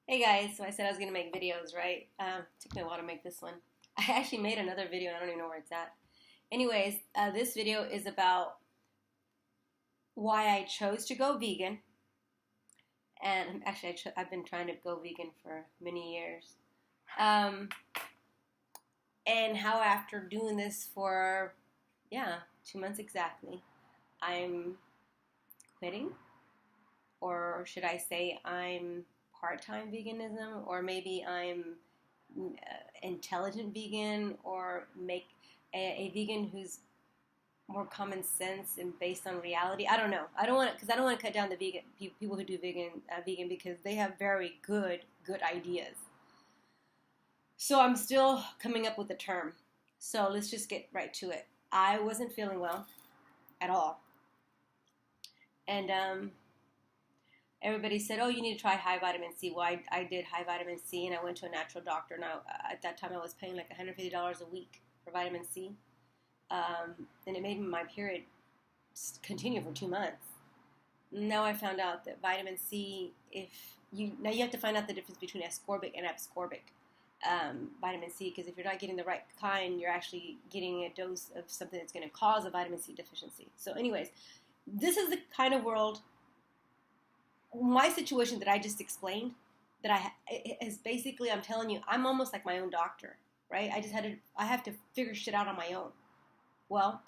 Hey guys, so I said I was going to make videos, right? Took me a while to make this one. I actually made another video and I don't even know where it's at. Anyways, this video is about why I chose to go vegan. And actually, I've been trying to go vegan for many years. Um, and how after doing this for, 2 months exactly, I'm quitting. Or should I say I'm part-time veganism, or maybe I'm intelligent vegan, or make a vegan who's more common sense and based on reality. I don't know. I don't want to cut down the vegan people who do vegan because they have very good ideas. So I'm still coming up with a term. So let's just get right to it. I wasn't feeling well at all, and everybody said, "Oh, you need to try high vitamin C." Well, I did high vitamin C, and I went to a natural doctor. And at that time, I was paying like $150 a week for vitamin C, and it made my period continue for 2 months. Now I found out that vitamin C, now you have to find out the difference between ascorbic and abscorbic vitamin C, because if you're not getting the right kind, you're actually getting a dose of something that's going to cause a vitamin C deficiency. So, anyways, this is the kind of world my situation that I just explained, that is basically, I'm telling you, I'm almost like my own doctor, right? I have to figure shit out on my own. Well,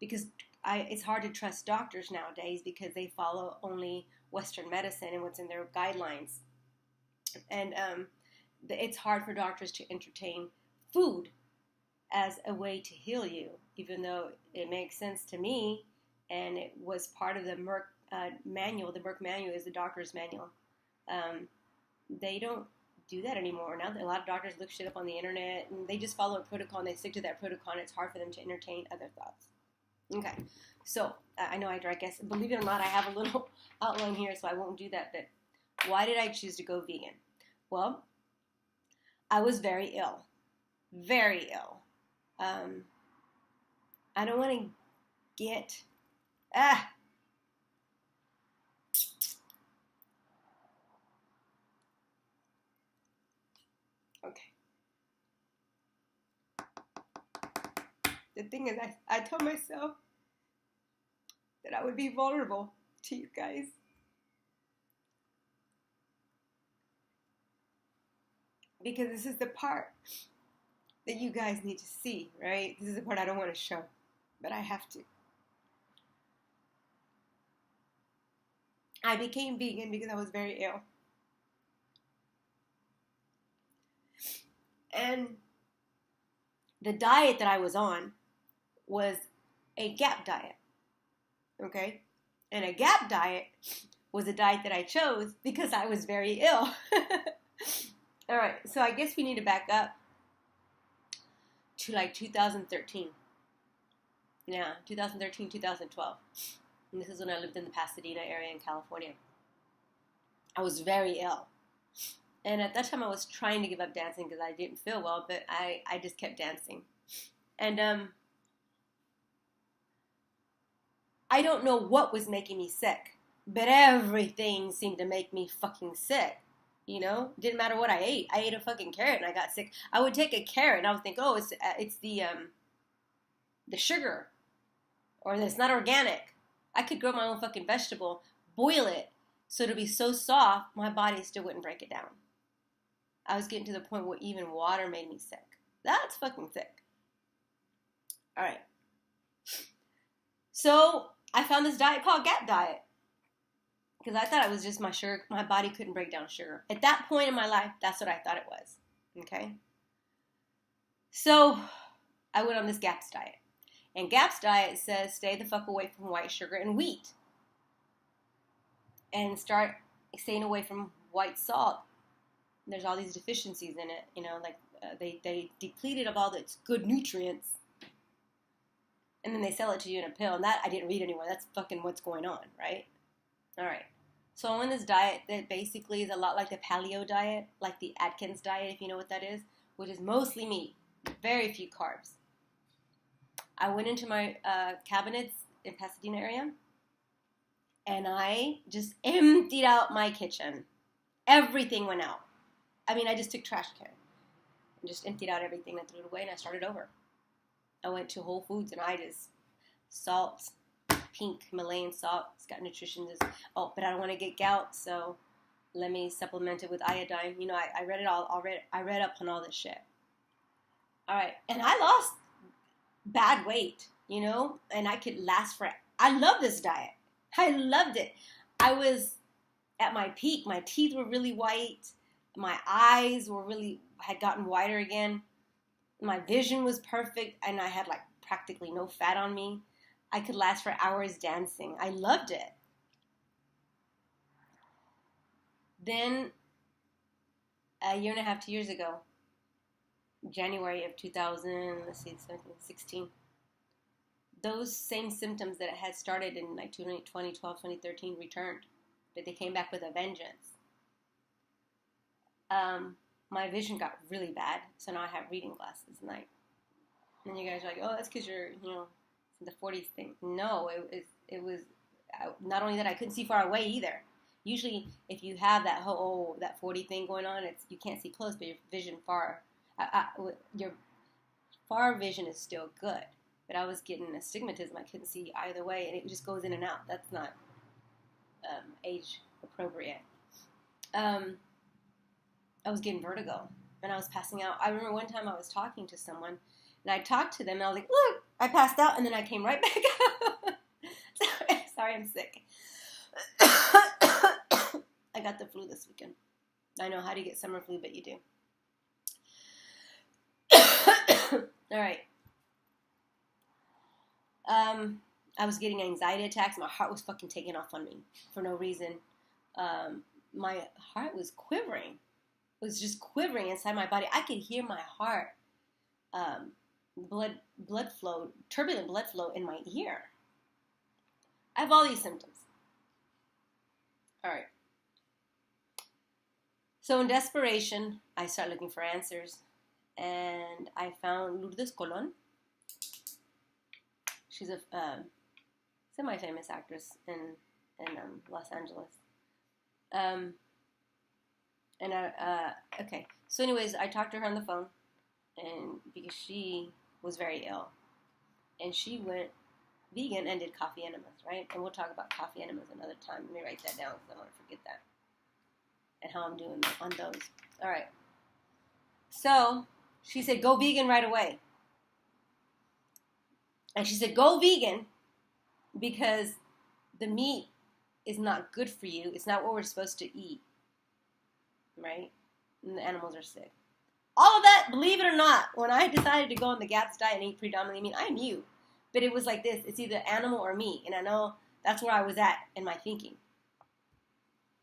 because it's hard to trust doctors nowadays because they follow only Western medicine and what's in their guidelines. And it's hard for doctors to entertain food as a way to heal you, even though it makes sense to me, and it was part of the Merck manual. The Merck manual is the doctor's manual. They don't do that anymore. Now a lot of doctors look shit up on the internet and they just follow a protocol and they stick to that protocol, and it's hard for them to entertain other thoughts. Okay, so I know I guess, believe it or not, I have a little outline here, so I won't do that. But why did I choose to go vegan? Well, I was very ill. Very ill. I don't want to get... Okay. The thing is, I told myself that I would be vulnerable to you guys. Because this is the part that you guys need to see, right? This is the part I don't want to show, but I have to. I became vegan because I was very ill. And the diet that I was on was a GAP diet, okay? And a GAP diet was a diet that I chose because I was very ill. All right, so I guess we need to back up to like 2013. Yeah, 2013, 2012. And this is when I lived in the Pasadena area in California. I was very ill. And at that time I was trying to give up dancing because I didn't feel well, but I just kept dancing. And I don't know what was making me sick, but everything seemed to make me fucking sick. You know, didn't matter what I ate. I ate a fucking carrot and I got sick. I would take a carrot and I would think, oh, it's the sugar, or that it's not organic. I could grow my own fucking vegetable, boil it, so it'd be so soft my body still wouldn't break it down. I was getting to the point where even water made me sick. That's fucking sick. All right. So I found this diet called GAP diet because I thought it was just my sugar. My body couldn't break down sugar. At that point in my life, that's what I thought it was. Okay. So I went on this GAPS diet. And GAPS diet says stay the fuck away from white sugar and wheat. And start staying away from white salt. And there's all these deficiencies in it. You know, like they deplete it of all its good nutrients. And then they sell it to you in a pill. And that I didn't read anywhere. That's fucking what's going on, right? All right. So I'm on this diet that basically is a lot like the paleo diet, like the Atkins diet, if you know what that is, which is mostly meat, very few carbs. I went into my cabinets in Pasadena area, and I just emptied out my kitchen. Everything went out. I mean, I just took trash can and just emptied out everything and threw it away, and I started over. I went to Whole Foods and I just salt, pink Himalayan salt. It's got nutrition. Oh, but I don't want to get gout, so let me supplement it with iodine. You know, I read it all. I read up on all this shit. All right, and I lost bad weight, you know, and I could last for. I love this diet. I loved it. I was at my peak. My teeth were really white. My eyes had gotten whiter again. My vision was perfect, and I had like practically no fat on me. I could last for hours dancing. I loved it. Then, a year and a half, 2 years ago, January of 2016, those same symptoms that had started in like 2012, 2013 returned. But they came back with a vengeance. My vision got really bad, so now I have reading glasses, and you guys are like, oh, that's because you're, the 40s thing. No, it was not only that, I couldn't see far away either. Usually, if you have that 40 thing going on, you can't see close, but your vision your far vision is still good. But I was getting astigmatism. I couldn't see either way, and it just goes in and out. That's not age appropriate. I was getting vertigo, and I was passing out. I remember one time I was talking to someone, and I talked to them, and I was like, look, I passed out, and then I came right back up. Sorry, I'm sick. I got the flu this weekend. I know how to get summer flu, but you do. All right. I was getting anxiety attacks. My heart was fucking taking off on me for no reason. My heart was quivering. It was just quivering inside my body. I could hear my heart, blood flow, turbulent blood flow in my ear. I have all these symptoms. All right. So in desperation, I started looking for answers, and I found Lourdes Colon. She's a semi-famous actress in Los Angeles. Okay. So anyways, I talked to her on the phone, and because she was very ill, and she went vegan and did coffee enemas, right? And we'll talk about coffee enemas another time. Let me write that down because I don't want to forget that, and how I'm doing on those. All right. So she said, go vegan right away. And she said, go vegan because the meat is not good for you. It's not what we're supposed to eat. Right? And the animals are sick. All of that, believe it or not, when I decided to go on the GAPS diet and eat predominantly meat, I am you. But it was like this. It's either animal or meat. And I know that's where I was at in my thinking.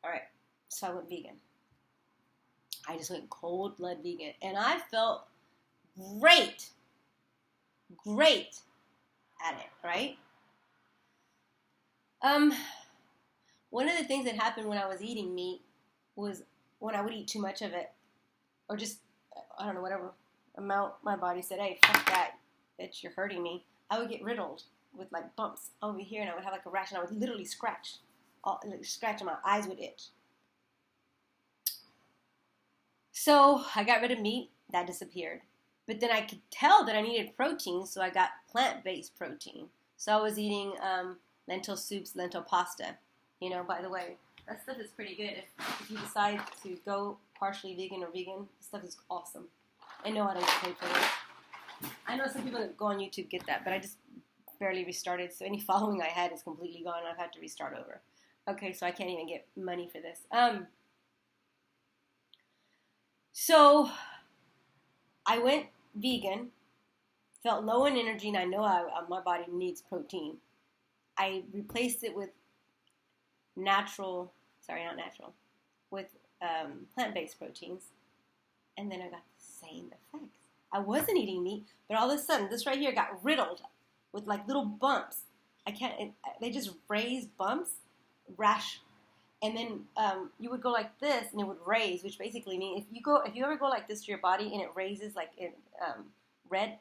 All right. So I went vegan. I just went cold blood vegan. And I felt great at it, right? One of the things that happened when I was eating meat was when I would eat too much of it, or just, I don't know, whatever amount my body said, hey, fuck that, bitch, you're hurting me, I would get riddled with like bumps over here, and I would have like a rash, and I would literally scratch, and my eyes would itch. So I got rid of meat, that disappeared. But then I could tell that I needed protein, so I got plant-based protein. So I was eating lentil soups, lentil pasta. By the way, that stuff is pretty good. If you decide to go partially vegan or vegan, this stuff is awesome. I know I don't get paid for it. I know some people that go on YouTube get that, but I just barely restarted, so any following I had is completely gone. I've had to restart over. Okay, so I can't even get money for this. So I went vegan, felt low in energy, and I know my body needs protein. I replaced it with plant-based proteins, and then I got the same effects. I wasn't eating meat, but all of a sudden, this right here got riddled with like little bumps. They just raised bumps, rash, and then you would go like this, and it would raise, which basically means if you ever go like this to your body and it raises like red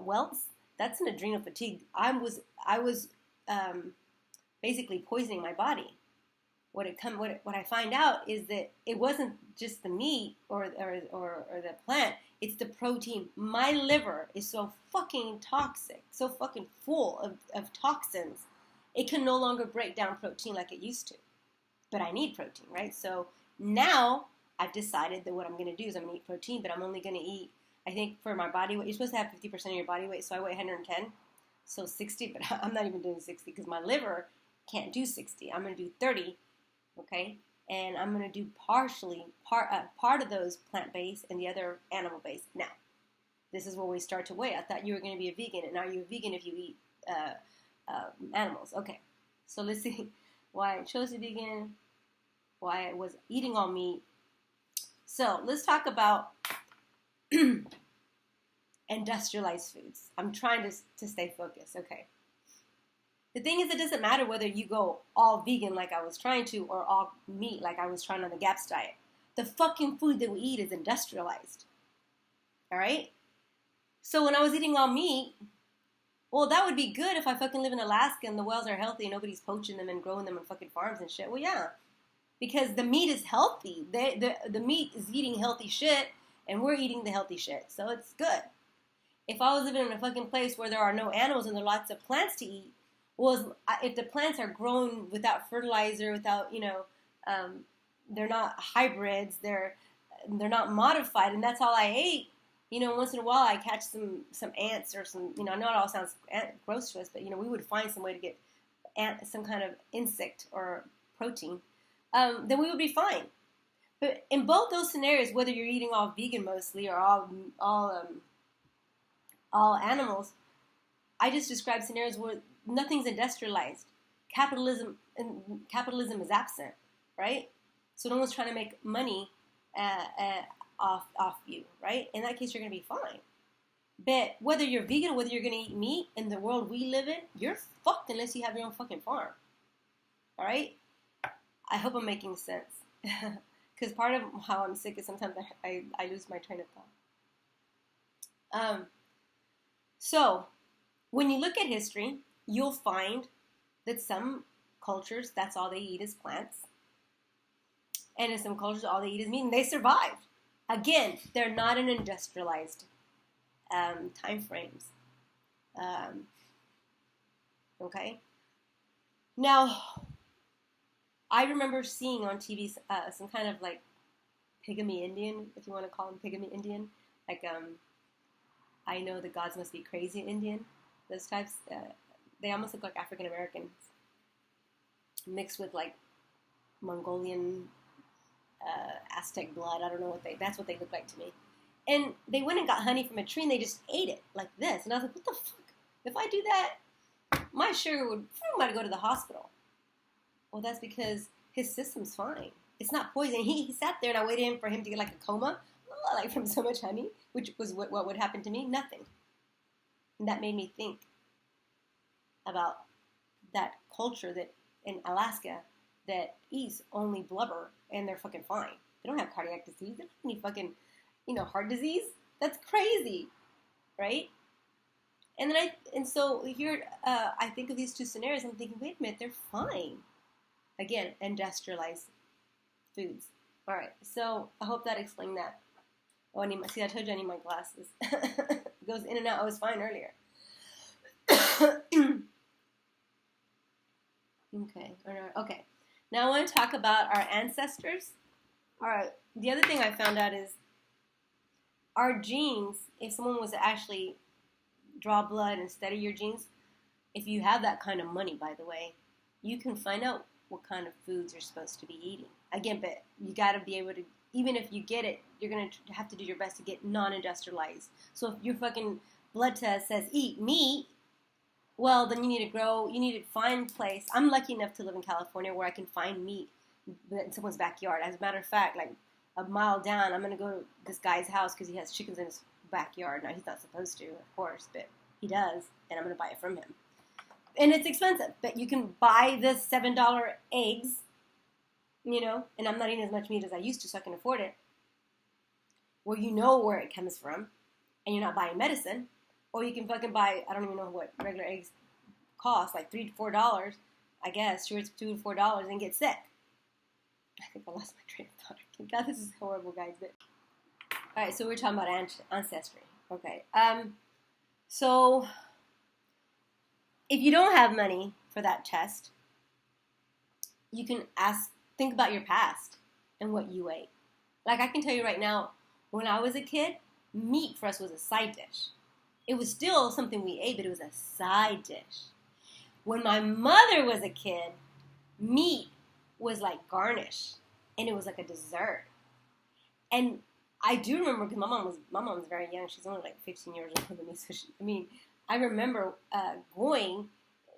welts, that's an adrenal fatigue. I was basically poisoning my body. what I find out is that it wasn't just the meat or the plant, it's the protein. My liver is so fucking toxic, so fucking full of toxins, it can no longer break down protein like it used to. But I need protein, right? So now I've decided that what I'm going to do is I'm going to eat protein, but I'm only going to eat, I think for my body weight, you're supposed to have 50% of your body weight, so I weigh 110, so 60, but I'm not even doing 60 because my liver can't do 60. I'm going to do 30, okay? And I'm going to do part of those plant-based and the other animal-based. Now, this is where we start to weigh. I thought you were going to be a vegan, and are you a vegan if you eat animals? Okay, so let's see why I chose to be vegan, why I was eating all meat. So let's talk about industrialized foods. I'm trying to stay focused, okay? The thing is, it doesn't matter whether you go all vegan like I was trying to or all meat like I was trying on the GAPS diet. The fucking food that we eat is industrialized, all right? So when I was eating all meat, well, that would be good if I fucking live in Alaska and the whales are healthy and nobody's poaching them and growing them on fucking farms and shit. Well, yeah, because the meat is healthy. The meat is eating healthy shit, and we're eating the healthy shit, so it's good. If I was living in a fucking place where there are no animals and there are lots of plants to eat, well, if the plants are grown without fertilizer, without, they're not hybrids, they're not modified, and that's all I ate. Once in a while I catch some ants or some, I know it all sounds gross to us, but, we would find some way to get some kind of insect or protein, then we would be fine. But in both those scenarios, whether you're eating all vegan mostly or all animals, I just described scenarios where nothing's industrialized. Capitalism is absent, right? So no one's trying to make money off you, right? In that case, you're going to be fine. But whether you're vegan or whether you're going to eat meat in the world we live in, you're fucked unless you have your own fucking farm. All right? I hope I'm making sense. Because part of how I'm sick is sometimes I lose my train of thought. So, when you look at history, you'll find that some cultures, that's all they eat is plants. And in some cultures, all they eat is meat, and they survived. Again, they're not in industrialized time frames. Okay? Now, I remember seeing on TV some kind of like pygmy Indian, if you want to call him pygmy Indian. Like, I know the gods must be crazy Indian. Those types, they almost look like African Americans mixed with like Mongolian Aztec blood. I don't know that's what they look like to me. And they went and got honey from a tree and they just ate it like this. And I was like, what the fuck? If I do that, my sugar might go to the hospital. Well, that's because his system's fine. It's not poison. He sat there and I waited for him to get like a coma, like from so much honey, which was what would happen to me? Nothing. And that made me think about that culture that in Alaska that eats only blubber and they're fucking fine. They don't have cardiac disease. They don't have any fucking, heart disease. That's crazy, right? And so here I think of these two scenarios. I'm thinking, wait a minute, they're fine. Again, industrialized foods. All right, so I hope that explained that. Oh, I told you I need my glasses. It goes in and out. I was fine earlier. Okay. Now I want to talk about our ancestors. All right. The other thing I found out is our genes, if someone was to actually draw blood and study your genes, if you have that kind of money, by the way, you can find out what kind of foods you're supposed to be eating. Again, but you got to be able to, even if you get it, you're going to have to do your best to get non-industrialized. So if your fucking blood test says eat meat, well, then you need to find place. I'm lucky enough to live in California where I can find meat in someone's backyard. As a matter of fact, like a mile down, I'm going to go to this guy's house because he has chickens in his backyard. Now, he's not supposed to, of course, but he does, and I'm going to buy it from him. And it's expensive, but you can buy the $7 eggs, and I'm not eating as much meat as I used to, so I can afford it, where you know where it comes from, and you're not buying medicine. Or you can fucking buy, I don't even know what regular eggs cost, like $3 to $4, I guess, $2 to $4, and get sick. I think I lost my train of thought. God, this is horrible, guys. But all right, so we're talking about ancestry. Okay. So if you don't have money for that test, you can think about your past and what you ate. Like, I can tell you right now, when I was a kid, meat for us was a side dish. It was still something we ate, but it was a side dish. When my mother was a kid, meat was like garnish, and it was like a dessert. And I do remember, because my mom was very young. She's only like 15 years older than me. So I remember going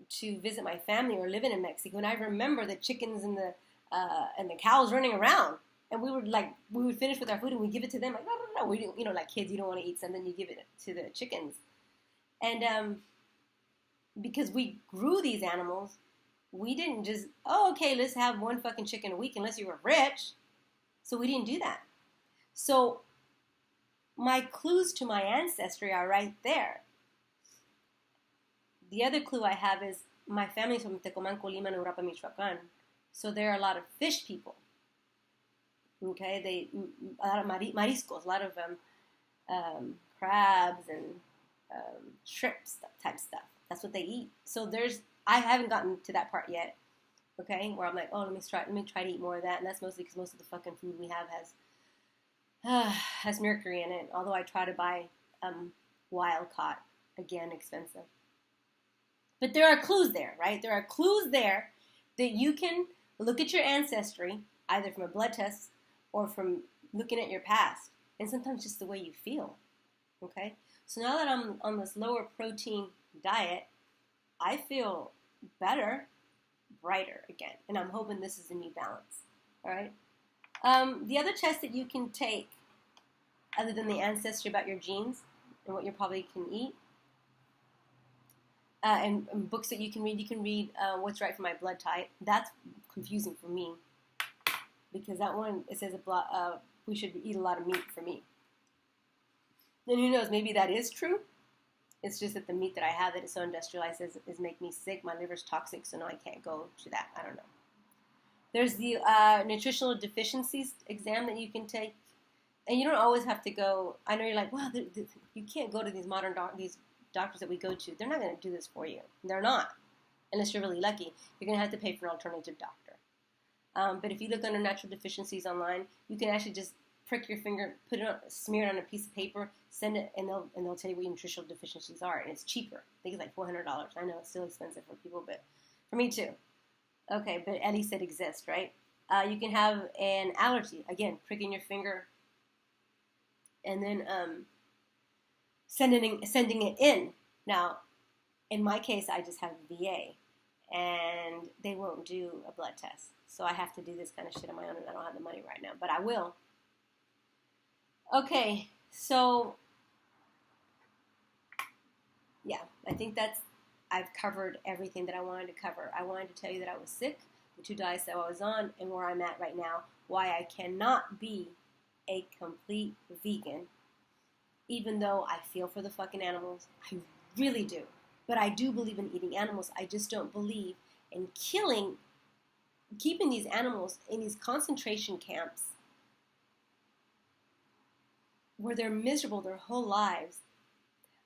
to visit my family or living in Mexico, and I remember the chickens and the cows running around. And we would finish with our food and we give it to them. Like, no. We didn't, like kids, you don't want to eat something, you give it to the chickens. And because we grew these animals, we didn't just, okay, let's have one fucking chicken a week unless you were rich. So we didn't do that. So my clues to my ancestry are right there. The other clue I have is my family's from Tecomán, Colima, and Uruapan, Michoacán. So there are a lot of fish people. Okay, a lot of mariscos, a lot of crabs and shrimps type stuff. That's what they eat. So I haven't gotten to that part yet. Okay, where I'm like, let me try to eat more of that, and that's mostly because most of the fucking food we have has mercury in it. Although I try to buy wild caught, again, expensive. But there are clues there, right? There are clues there that you can look at your ancestry, either from a blood test or from looking at your past, and sometimes just the way you feel, okay? So now that I'm on this lower protein diet, I feel better, brighter again, and I'm hoping this is a new balance, all right? The other test that you can take, other than the ancestry about your genes and what you probably can eat, and books that you can read What's Right for My Blood Type. That's confusing for me, because that one, it says we should eat a lot of meat for me. And who knows, maybe that is true. It's just that the meat that I have that is so industrialized is make me sick. My liver's toxic, so no, I can't go to that. I don't know. There's the nutritional deficiencies exam that you can take. And you don't always have to go. I know you're like, well, you can't go to these modern these doctors that we go to. They're not going to do this for you. They're not. Unless you're really lucky. You're going to have to pay for an alternative doctor. But if you look under natural deficiencies online, you can actually just prick your finger, smear it on a piece of paper, send it, and they'll tell you what your nutritional deficiencies are, and it's cheaper. I think it's like $400. I know it's still expensive for people, but for me too. Okay, but at least it exists, right? You can have an allergy. Again, pricking your finger, and then sending it in. Now, in my case, I just have VA, and they won't do a blood test. So I have to do this kind of shit on my own, and I don't have the money right now, but I will. Okay, so yeah, I think I've covered everything that I wanted to cover. I wanted to tell you that I was sick, the 2 diets that I was on, and where I'm at right now, why I cannot be a complete vegan, even though I feel for the fucking animals. I really do. But I do believe in eating animals. I just don't believe in keeping these animals in these concentration camps where they're miserable their whole lives.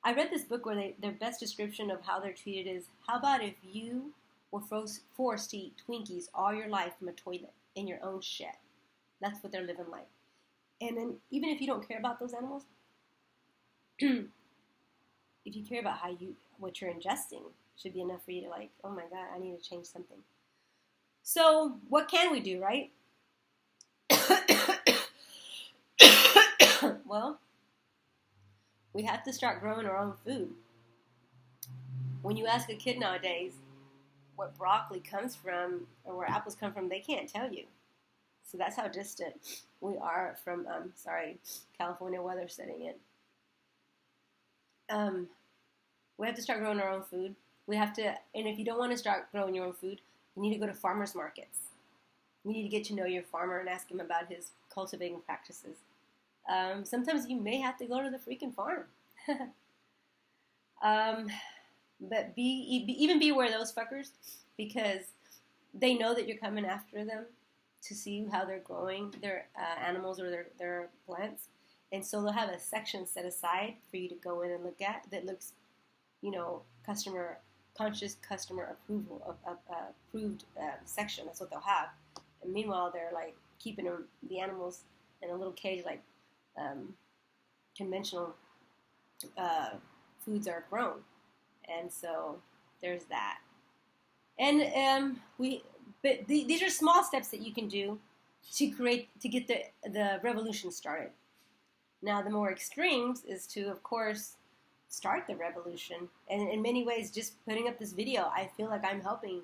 I read this book where their best description of how they're treated is, how about if you were forced to eat Twinkies all your life from a toilet in your own shed? That's what they're living like. And then even if you don't care about those animals, if you care about what you're ingesting, should be enough for you to like, oh my God, I need to change something. So what can we do, right? Well, we have to start growing our own food. When you ask a kid nowadays what broccoli comes from or where apples come from, they can't tell you. So that's how distant we are from, California weather setting in. We have to start growing our own food. And if you don't want to start growing your own food, you need to go to farmers markets. You need to get to know your farmer and ask him about his cultivating practices. Sometimes you may have to go to the freaking farm. But even be aware of those fuckers, because they know that you're coming after them. to see how they're growing their animals or their plants. And so they'll have a section set aside for you to go in and look at that looks, customer approval approved section. That's what they'll have. And meanwhile, they're like keeping the animals in a little cage, like conventional foods are grown. And so there's that. And these are small steps that you can do to get the revolution started. Now, the more extremes is to, of course, start the revolution. And in many ways, just putting up this video, I feel like I'm helping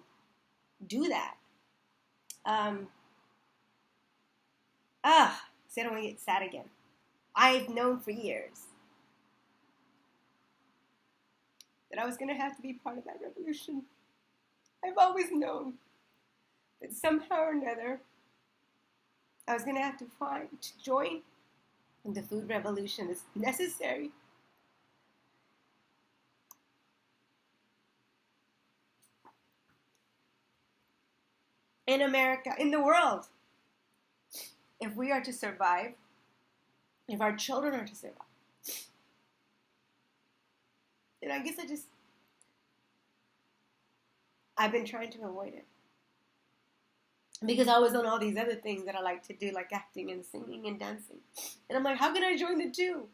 do that. See, I don't want to get sad again. I've known for years that I was going to have to be part of that revolution. I've always known that somehow or another I was going to have to join the food revolution that's necessary in America, in the world, if we are to survive, if our children are to survive. And I guess I've been trying to avoid it. Because I was on all these other things that I like to do, like acting and singing and dancing. And I'm like, how can I join the two?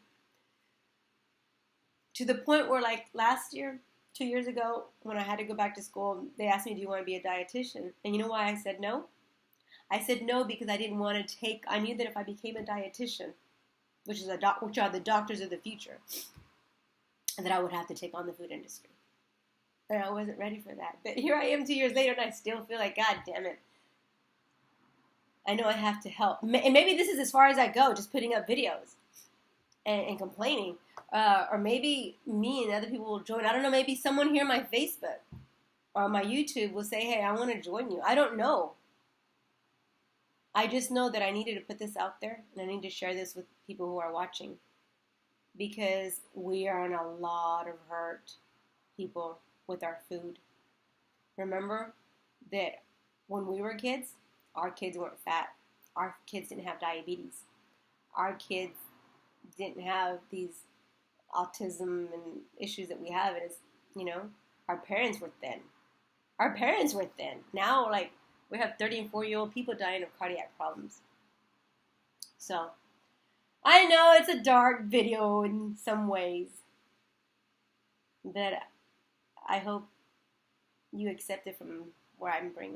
To the point where, like, last year, 2 years ago, when I had to go back to school, they asked me, do you want to be a dietitian? And you know why I said no? I said no because I didn't want to I knew that if I became a dietitian, which are the doctors of the future, that I would have to take on the food industry. And I wasn't ready for that. But here I am 2 years later, and I still feel like, God damn it. I know I have to help. And maybe this is as far as I go, just putting up videos and complaining. Or maybe me and other people will join. I don't know, maybe someone here on my Facebook or on my YouTube will say, hey, I want to join you. I don't know. I just know that I needed to put this out there, and I need to share this with people who are watching. Because we are in a lot of hurt, people, with our food. Remember that when we were kids, our kids weren't fat. Our kids didn't have diabetes. Our kids didn't have these autism and issues that we have. Our parents were thin. Our parents were thin. Now, like, we have 30 and 40-year-old people dying of cardiac problems. So, I know it's a dark video in some ways, but I hope you accept it from where I'm bringing it.